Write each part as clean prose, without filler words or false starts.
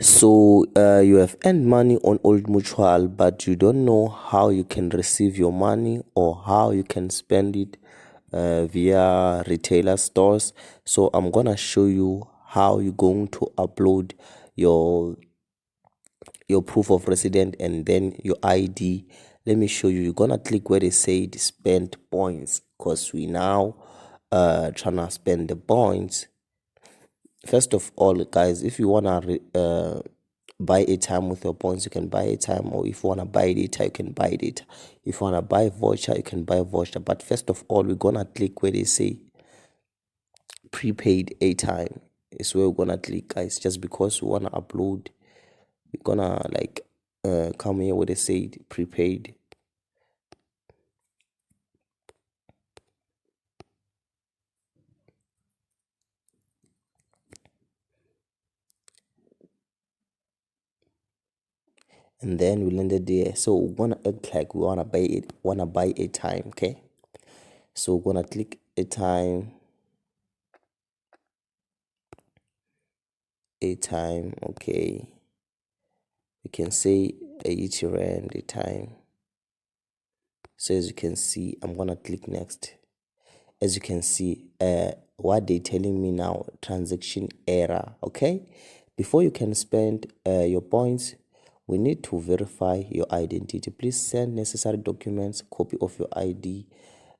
So you have earned money on Old Mutual, but you don't know how you can receive your money or how you can spend it via retailer stores. So I'm gonna show you how you're going to upload your proof of resident and then your ID. Let me show you. You're gonna click where they say spend points, because we now trying to spend the points. First of all, guys, if you wanna buy airtime with your points, you can buy airtime, or if you wanna buy data, you can buy data. If you wanna buy voucher, you can buy voucher. But first of all, we're gonna click where they say prepaid airtime. Is where we're gonna click, guys, just because we wanna upload. We're gonna like come here where they say prepaid. And then we landed there. So we're gonna act like we wanna buy airtime, okay? So we're gonna click airtime, okay. You can say 80 rand airtime. So as you can see, I'm gonna click next. As you can see, what they telling me now, transaction error, okay? Before you can spend your points, we need to verify your identity. Please send necessary documents, copy of your ID,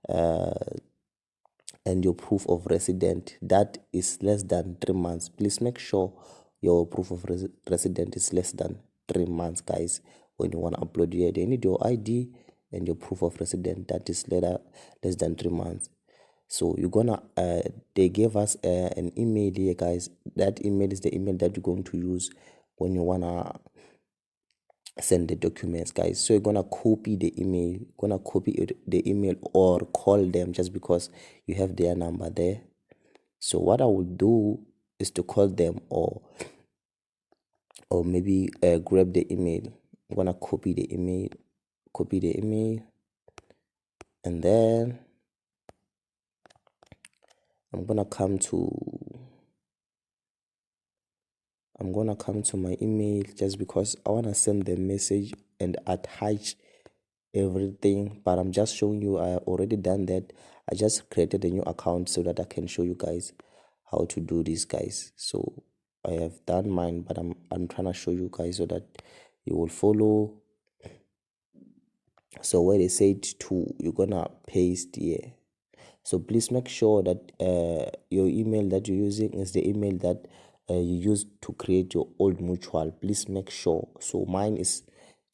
and your proof of resident that is less than 3 months. Please make sure your proof of resident is less than 3 months, guys. When you want to upload here, they need your ID and your proof of resident that is less than 3 months. So you're gonna they gave us an email here, guys. That email is the email that you're going to use when you wanna send the documents, guys. So you're gonna copy the email, the email, or call them, just because you have their number there. So what I will do is to call them, or maybe grab the email. I'm gonna copy the email, and then I'm gonna come to my email, just because I want to send the message and attach everything. But I'm just showing you I already done that. I just created a new account so that I can show you guys how to do this, guys. So I have done mine, but I'm trying to show you guys so that you will follow. So where they said to, you're gonna paste here. So please make sure that your email that you're using is the email that you used to create your Old Mutual. Please make sure. So mine is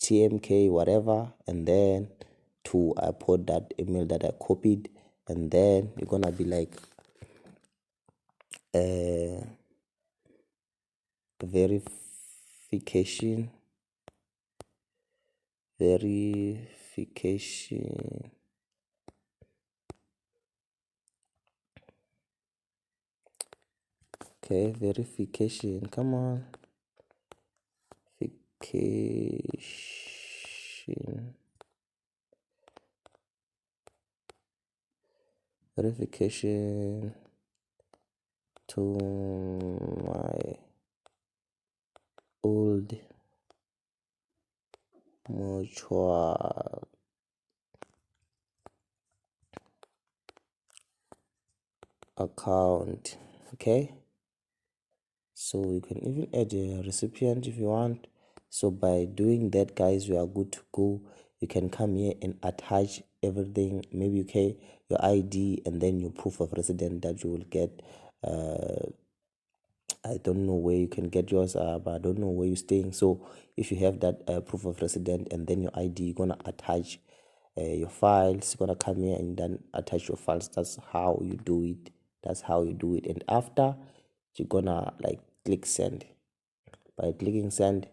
TMK whatever, and then I put that email that I copied, and then you're gonna be like verification. Okay, verification. Come on. Verification to my Old Mutual account. Okay, so you can even add a recipient if you want. So by doing that, guys, we are good to go. You can come here and attach everything, maybe your ID and then your proof of resident that you will get. I don't know where you can get yours, but I don't know where you're staying. So if you have that proof of resident and then your ID, you're gonna attach your files. You're gonna come here and then attach your files. That's how you do it. And after, you're gonna like click send. By clicking send,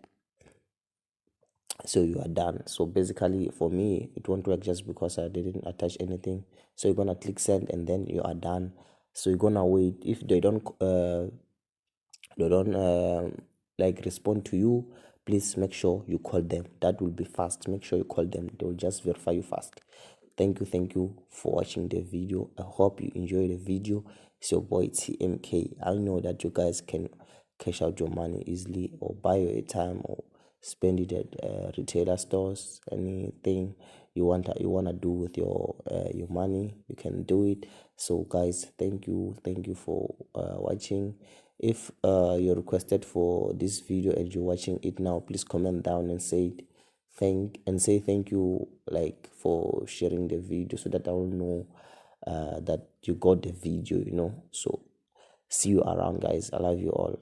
so you are done. So basically, for me, it won't work just because I didn't attach anything. So you're gonna click send, and then you are done. So you're gonna wait. If they don't like respond to you, please make sure you call them. That will be fast. Make sure you call them. They will just verify you fast. Thank you for watching the video. I hope you enjoy the video. It's your boy TMK. I know that you guys can cash out your money easily, or buy your airtime, or spend it at retailer stores. Anything you want to do with your money, you can do it. So guys, thank you for watching. If you're requested for this video and you're watching it now, please comment down and say thank you, like, for sharing the video, so that I will know that you got the video, So see you around, guys. I love you all.